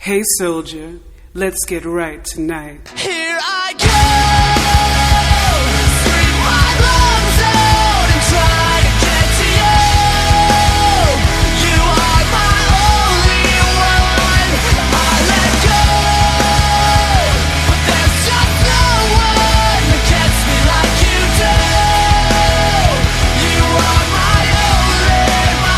Hey soldier, let's get right tonight. Here I go, scream my lungs out and try to get to you. You are my only one. I let go, but there's just no one that gets me like you do. You are my only one.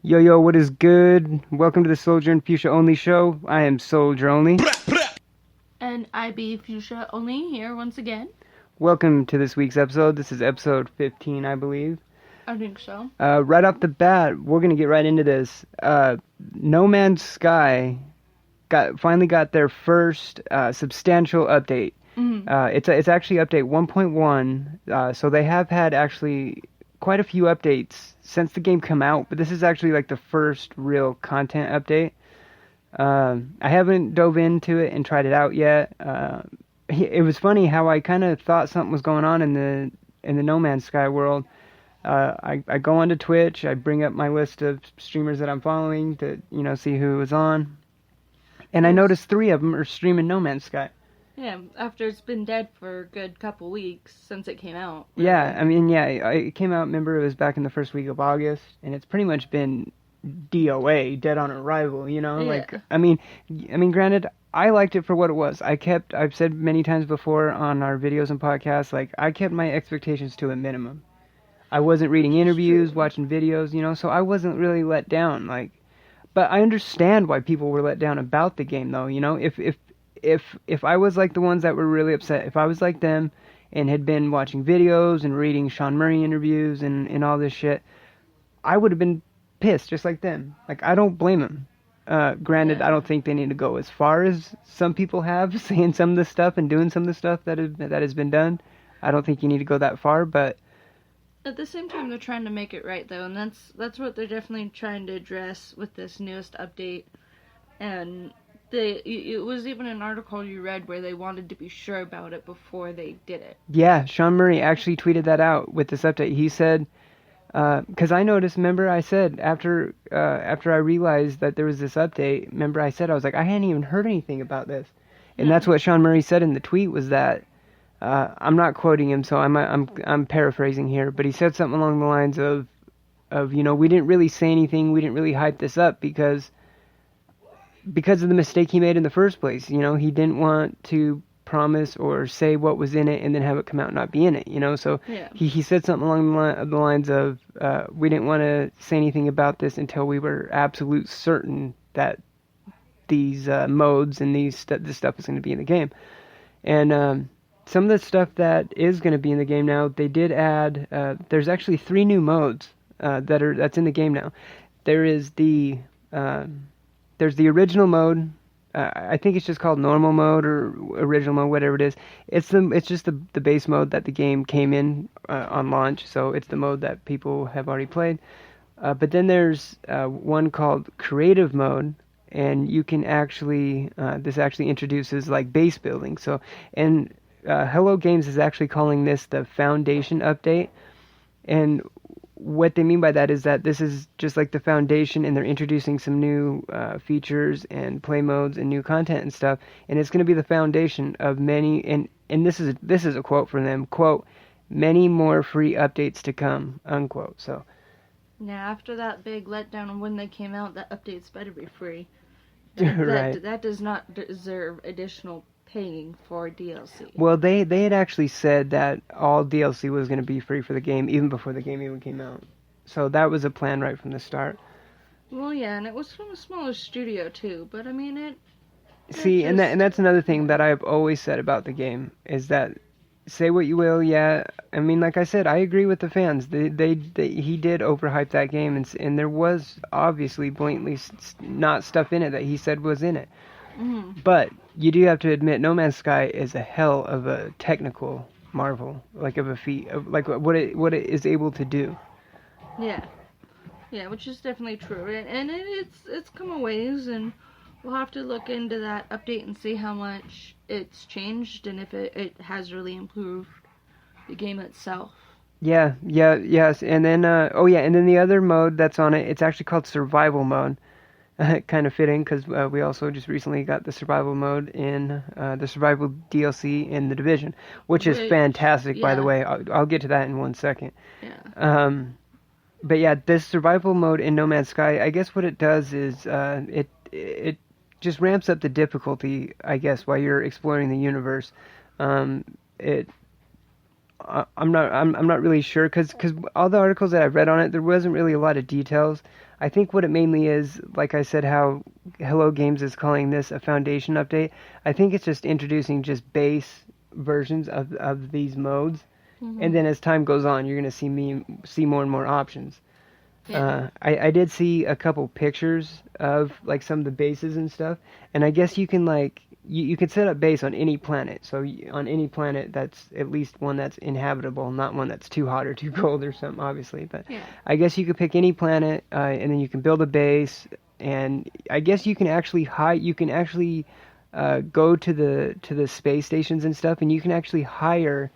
Yo, what is good? Welcome to the Solgr and Fusha Only show. I am Solgr Only. And I be Fusha Only here once again. Welcome to this week's episode. This is episode 15, I believe. I think so. Right off the bat, we're going to get right into this. No Man's Sky finally got their first substantial update. Mm-hmm. It's actually update 1.1, so they have had actually quite a few updates since the game come out, but this is actually like the first real content update. I haven't dove into it and tried it out yet. It was funny how I kind of thought something was going on in the No Man's Sky world. I go onto Twitch, I bring up my list of streamers that I'm following to see who was on, and I noticed 3 of them are streaming No Man's Sky. Yeah, after it's been dead for a good couple weeks since it came out. Really. Yeah, I mean, it came out, remember, it was back in the first week of August, and it's pretty much been DOA, dead on arrival, Yeah. like, I mean, granted, I liked it for what it was. I've said many times before on our videos and podcasts, like, I kept my expectations to a minimum. I wasn't reading interviews, watching videos, so I wasn't really let down, like, but I understand why people were let down about the game, though, if I was like the ones that were really upset, if I was like them and had been watching videos and reading Sean Murray interviews and all this shit, I would have been pissed just like them. Like, I don't blame them. Granted, Yeah. I don't think they need to go as far as some people have, saying some of the stuff and doing some of the stuff that has been done. I don't think you need to go that far, but At the same time, they're trying to make it right, though, and that's what they're definitely trying to address with this newest update. And it was even an article you read where they wanted to be sure about it before they did it. yeah, Sean Murray actually tweeted that out with this update. He said, because I noticed, remember I said, after I realized that there was this update, remember I said, I was like, I hadn't even heard anything about this. And that's what Sean Murray said in the tweet, was that, I'm not quoting him, so I'm paraphrasing here, but he said something along the lines of, we didn't really say anything, we didn't really hype this up because of the mistake he made in the first place. He didn't want to promise or say what was in it and then have it come out and not be in it, so Yeah. he said something along the lines of, we didn't want to say anything about this until we were absolute certain that these modes and this stuff is going to be in the game. And some of the stuff that is going to be in the game now, they did add, there's actually 3 new modes that's in the game now. There's the original mode. I think it's just called normal mode or original mode, whatever it is. It's just the base mode that the game came in on launch, so it's the mode that people have already played. But then there's one called creative mode, and you can actually this actually introduces like base building. So, and Hello Games is actually calling this the Foundation update, and what they mean by that is that this is just like the foundation, and they're introducing some new features and play modes and new content and stuff, and it's going to be the foundation of many, and this is a quote from them, quote, many more free updates to come, unquote. So Yeah, after that big letdown when they came out, that updates better be free. Right. That does not deserve additional paying for DLC. Well, they had actually said that all DLC was going to be free for the game even before the game even came out. So that was a plan right from the start. Well, yeah, and it was from a smaller studio too, but I mean it. See, and that's another thing that I've always said about the game, is that, say what you will, yeah, I mean, like I said, I agree with the fans. He did overhype that game, and there was obviously blatantly not stuff in it that he said was in it. Mm-hmm. But you do have to admit, No Man's Sky is a hell of a technical marvel, like of a feat, of like what it is able to do. Yeah, which is definitely true, and it's come a ways, and we'll have to look into that update and see how much it's changed and if it has really improved the game itself. Yes, and then and then the other mode that's on it, it's actually called survival mode. Kind of fitting because we also just recently got the survival mode in the survival DLC in the Division, which is fantastic, by the yeah. way. I'll get to that in 1 second. Yeah. But yeah, this survival mode in No Man's Sky, I guess what it does is it just ramps up the difficulty, I guess, while you're exploring the universe. It I'm not really sure because all the articles that I've read on it, there wasn't really a lot of details. I think what it mainly is, like I said, how Hello Games is calling this a foundation update. I think it's just introducing just base versions of these modes, and then as time goes on, you're gonna see more and more options. Yeah. I did see a couple pictures of like some of the bases and stuff, and I guess you can like you can set up base on any planet. So on any planet that's at least one that's inhabitable, not one that's too hot or too cold or something, obviously. But Yeah. I guess you could pick any planet, and then you can build a base, and I guess you can actually go to the space stations and stuff, and you can actually hire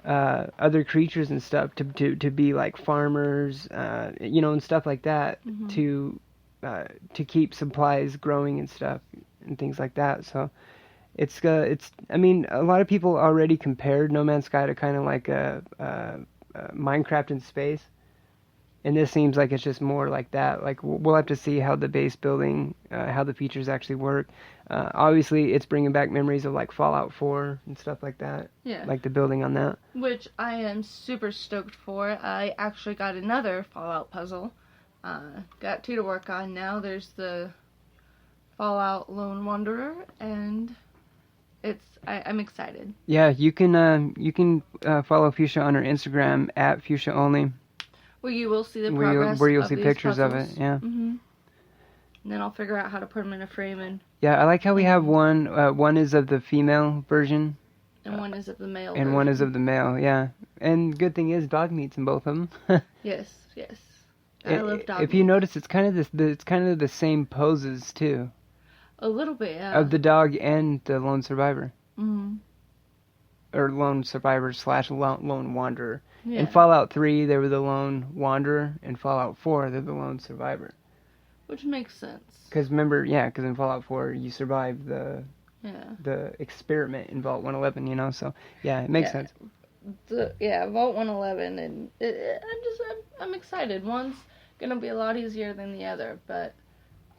other creatures and stuff to be like farmers, and stuff like that to keep supplies growing and stuff and things like that. So it's I mean, a lot of people already compared No Man's Sky to kind of like a Minecraft in space. And this seems like it's just more like that. Like, we'll have to see how the base building, how the features actually work. Obviously, it's bringing back memories of, like, Fallout 4 and stuff like that. Yeah. Like, the building on that. Which I am super stoked for. I actually got another Fallout puzzle. Got two to work on now. There's the Fallout Lone Wanderer, and I'm excited. Yeah, you can follow Fusha on her Instagram, at Fusha Only. Where you will see the progress where you'll of see these pictures puzzles. of it, yeah. And then I'll figure out how to put them in a frame, and Yeah, I like how we have one is of the female version. one is of the male And one is of the male, yeah. And good thing is, dog meat's in both of them. Yes. I love dog If you meat. notice, it's kind of the same poses too. A little bit, yeah. Of the dog and the lone survivor. Mm-hmm. Or lone survivor / lone wanderer. Yeah. In Fallout 3, they were the lone wanderer. In Fallout 4, they're the lone survivor. Which makes sense. Because remember, because in Fallout 4, you survived the experiment in Vault 111, so yeah, it makes sense. Vault 111, and I'm excited. One's gonna be a lot easier than the other, but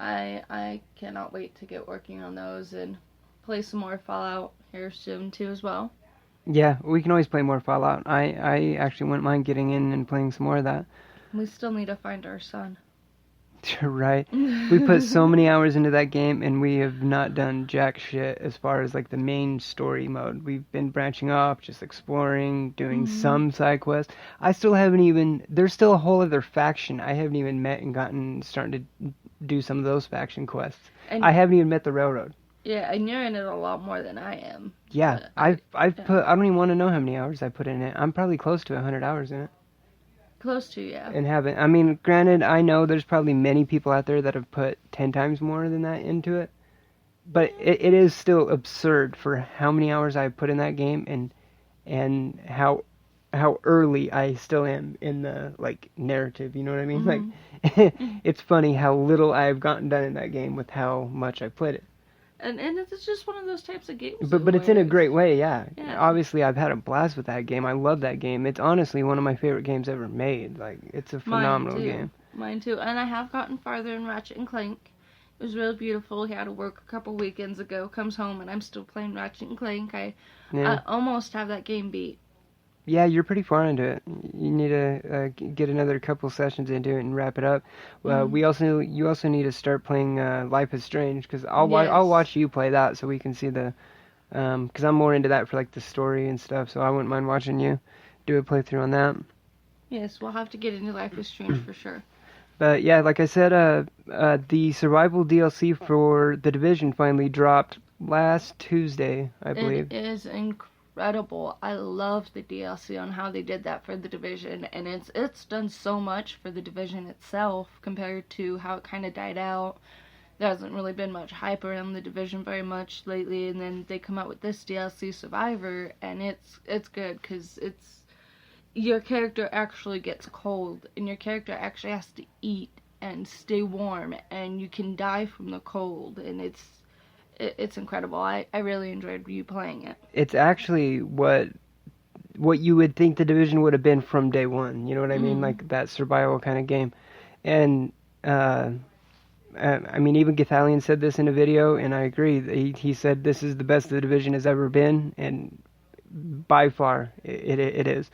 I cannot wait to get working on those and play some more Fallout here soon too as well. Yeah, we can always play more Fallout. I actually wouldn't mind getting in and playing some more of that. We still need to find our son. Right. We put so many hours into that game, and we have not done jack shit as far as like the main story mode. We've been branching off, just exploring, doing some side quests. I still haven't even. There's still a whole other faction I haven't even met and starting to do some of those faction quests. And I haven't even met the railroad. Yeah, and you're in it a lot more than I am. Yeah, I've put. I don't even want to know how many hours I put in it. I'm probably close to 100 hours in it. Close to, yeah. And haven't. I mean, granted, I know there's probably many people out there that have put 10 times more than that into it. But it is still absurd for how many hours I put in that game and how early I still am in the, like, narrative, you know what I mean? Like, it's funny how little I've gotten done in that game with how much I played it. And it's just one of those types of games. But it's in a great way, yeah. Yeah. Obviously, I've had a blast with that game. I love that game. It's honestly one of my favorite games ever made. Like, it's a phenomenal game. Mine too. And I have gotten farther in Ratchet and Clank. It was really beautiful. He had to work a couple weekends ago. Comes home and I'm still playing Ratchet and Clank. I almost have that game beat. Yeah, you're pretty far into it. You need to get another couple sessions into it and wrap it up. You also need to start playing Life is Strange, because I'll watch you play that so we can see the because I'm more into that for like the story and stuff. So I wouldn't mind watching you do a playthrough on that. Yes, we'll have to get into Life is Strange for sure. But yeah, like I said, the survival DLC for The Division finally dropped last Tuesday, I believe. It is incredible. I love the DLC on how they did that for The Division, and it's done so much for The Division itself compared to how it kind of died out. There hasn't really been much hype around The Division very much lately, and then they come out with this DLC Survivor, and it's good because your character actually gets cold, and your character actually has to eat and stay warm, and you can die from the cold, and it's incredible. I really enjoyed you playing it. It's actually what you would think the Division would have been from day one. You know what I mean? Like that survival kind of game. And I mean, even Gathalion said this in a video, and I agree. He said this is the best the Division has ever been, and by far it is.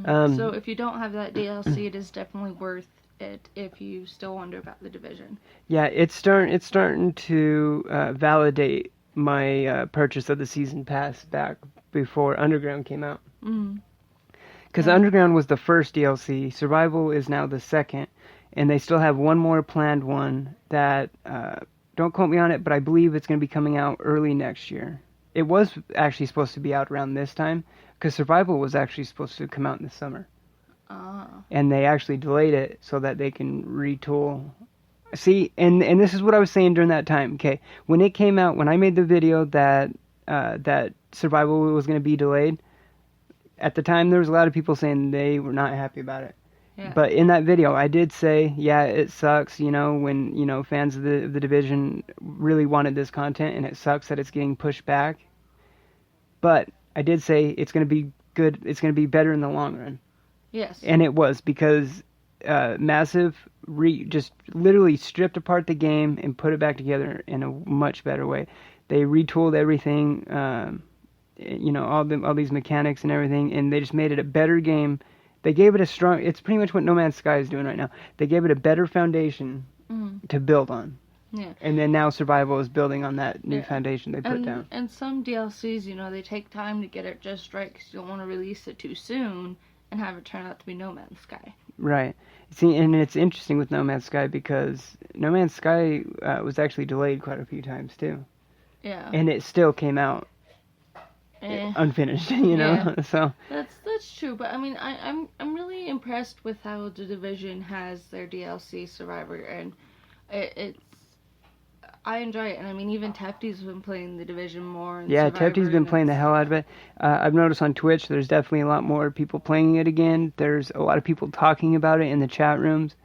So if you don't have that DLC, it is definitely worth it if you still wonder about the Division. Yeah, it's starting to validate my purchase of the season pass back before Underground came out. Because Underground was the first DLC, Survival is now the second, and they still have one more planned one that, don't quote me on it, but I believe it's going to be coming out early next year. It was actually supposed to be out around this time, because Survival was actually supposed to come out in the summer. And they actually delayed it so that they can retool. See, and this is what I was saying during that time. Okay, when it came out, when I made the video that that Survival was going to be delayed, at the time there was a lot of people saying they were not happy about it. Yeah. But in that video, I did say, yeah, it sucks, when fans of the Division really wanted this content, and it sucks that it's getting pushed back. But I did say it's going to be good. It's going to be better in the long run. Yes. And it was, because Massive just literally stripped apart the game and put it back together in a much better way. They retooled everything, all these mechanics and everything, and they just made it a better game. They gave it it's pretty much what No Man's Sky is doing right now. They gave it a better foundation to build on. Yeah. And then now Survival is building on that new foundation they put down. And some DLCs, they take time to get it just right because you don't want to release it too soon and have it turn out to be No Man's Sky. Right. See, and it's interesting with No Man's Sky because No Man's Sky was actually delayed quite a few times too. Yeah. And it still came out unfinished, Yeah. So That's true, but I mean, I'm really impressed with how the Division has their DLC Survivor, and it's I enjoy it, and I mean, even Tefty's been playing the Division more. And yeah, Survivor, Tefty's been playing the hell out of it. I've noticed on Twitch there's definitely a lot more people playing it again. There's a lot of people talking about it in the chat rooms,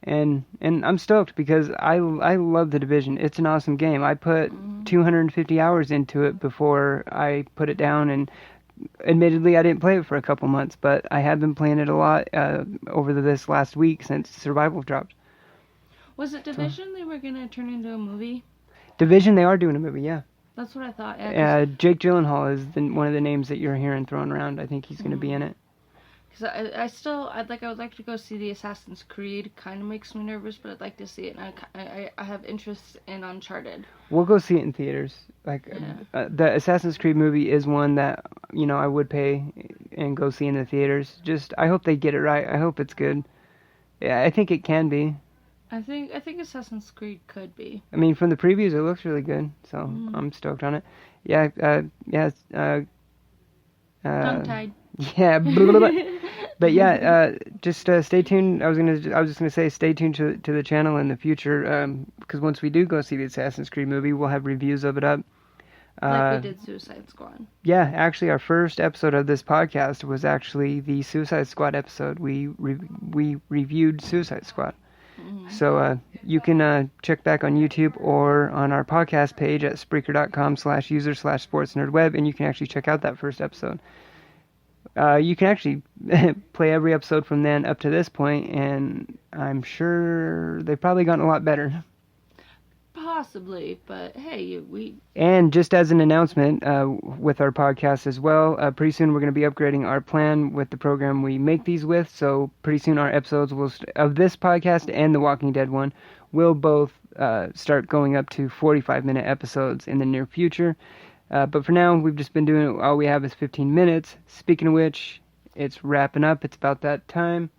and I'm stoked because I love the Division. It's an awesome game. I put 250 hours into it before I put it down, and admittedly I didn't play it for a couple months, but I have been playing it a lot over this last week since Survival dropped. Was it Division they were going to turn into a movie? Division, they are doing a movie, yeah. That's what I thought. Yeah, Jake Gyllenhaal is one of the names that you're hearing thrown around. I think he's going to be in it. because I would like to go see the Assassin's Creed. Kind of makes me nervous, but I'd like to see it. And I have interest in Uncharted. We'll go see it in theaters. The Assassin's Creed movie is one that I would pay and go see in the theaters. Just I hope they get it right. I hope it's good. Yeah, I think it can be. I think Assassin's Creed could be. I mean, from the previews, it looks really good, so I'm stoked on it. Yeah, Tongue-tied. Yeah, blah, blah, blah. But yeah, just stay tuned. I was just gonna say, stay tuned to the channel in the future, because once we do go see the Assassin's Creed movie, we'll have reviews of it up. Like we did Suicide Squad. Yeah, actually, our first episode of this podcast was actually the Suicide Squad episode. We reviewed Suicide Squad. So you can check back on YouTube or on our podcast page at Spreaker.com/user/sportsnerdweb, and you can actually check out that first episode. You can actually play every episode from then up to this point, and I'm sure they've probably gotten a lot better. Possibly, but hey, And just as an announcement, with our podcast as well, pretty soon we're going to be upgrading our plan with the program we make these with. So pretty soon our episodes of this podcast and the Walking Dead one will both start going up to 45-minute episodes in the near future. But for now, we've just been doing all we have is 15 minutes. Speaking of which, it's wrapping up. It's about that time.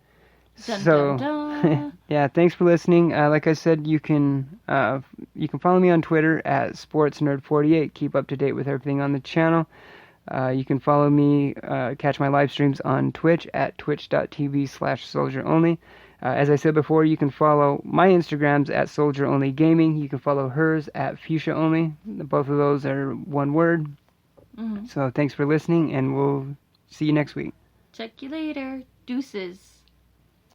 dun, So, dun, dun. yeah, thanks for listening. Like I said, you can follow me on Twitter at SportsNerd48. Keep up to date with everything on the channel. You can follow me, catch my live streams on Twitch at twitch.tv/SolgRonly. As I said before, you can follow my Instagrams at SolgROnlyGaming. You can follow hers at Fusha Only. Both of those are one word. So thanks for listening, and we'll see you next week. Check you later. Deuces.